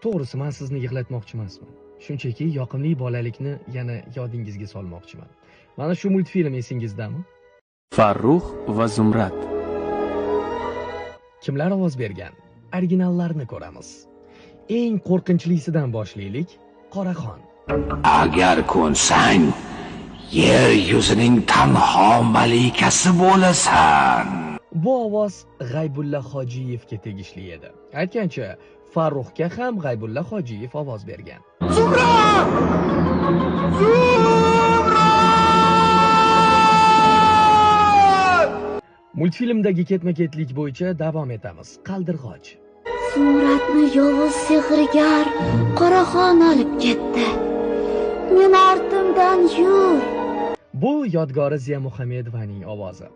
To'g'risi, men sizni yig'latmoqchi emasman. Shunchaki yoqimli bolalikni yana yodingizga solmoqchiman. Mana shu multfilm esingizdami? Farrux va Zumrad. Kimlar ovoz bergan? Originallarni ko'ramiz. Eng qo'rqinchlisidan boshlaylik. Qoraxon. Agar ko'nsang, yer yuzining tanho malikasi bo'lasan. Bu ovoz G'aybulla Hojiyevga tegishli edi. Aytgancha, Farruxga ham G'aybulla Hojiyev ovoz bergan. Zumrad! Multfilmdagi ketma-ketlik bo'yicha davom etamiz. Qaldirg'och. Zumradni yovuz sehrgar Qoraxon olib ketdi. Men ortimdan yur. Bu Yodgora Ziya Muhammedovaning ovozi.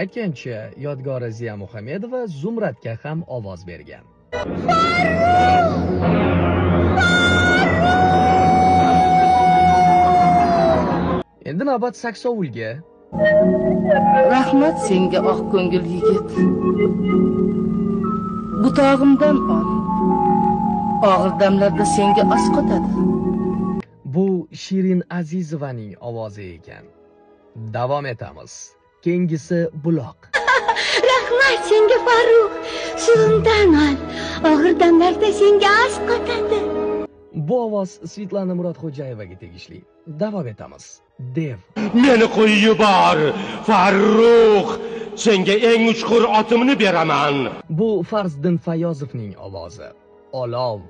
Aytgancha, Yodgora Ziya Muhammedova Zumradga ham ovoz bergan. Endi navbat saksovulga. Rahmat senga oq ko'ngil yigit. Butog'imdan ol. Og'ir damlarda senga asqotadi. Bu Shirin Azizovaning ovozi ekan. Davom etamiz. Keyingisi buloq. Rahmat senga Farruh. Suvimdan ol. Og'ir damlarda senga asqotadi. Bu ovoz Svetlana Murodxo'jayevaga tegishli. Davom etamiz. Dev. Meni qo'yib yubor, Farruh. Senga eng uchqur otimni beraman. Bu Farzdin Fayozovning ovozi. Olov.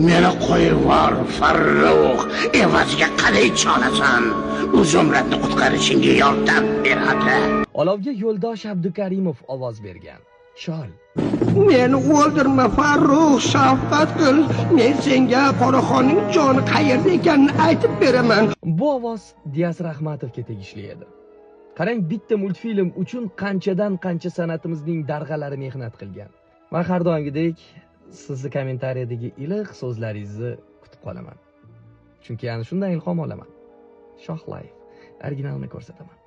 Meni qo'yib yubor, Farruh. Evaziga qanday cholasan? U Zumradni qutqarishingga yordam beradi. Olovga Yo'ldosh Abdukarimov ovoz bergan. Shol. Meni o'ldirma Farruh, shafqat qil. Men senga Qoraxonning joni qayerda ekanini aytib beraman. Bu ovoz Diyas Rahmatovga tegishli edi. Qarang, bitta multfilm uchun qanchadan qancha san'atimizning darg'alari mehnat qilgan. Men har doimgidek sizni kommentariyadagi iliq so'zlaringizni kutib qolaman. Chunki ana shundan ilhom olaman. Shoh Live originalni ko'rsataman.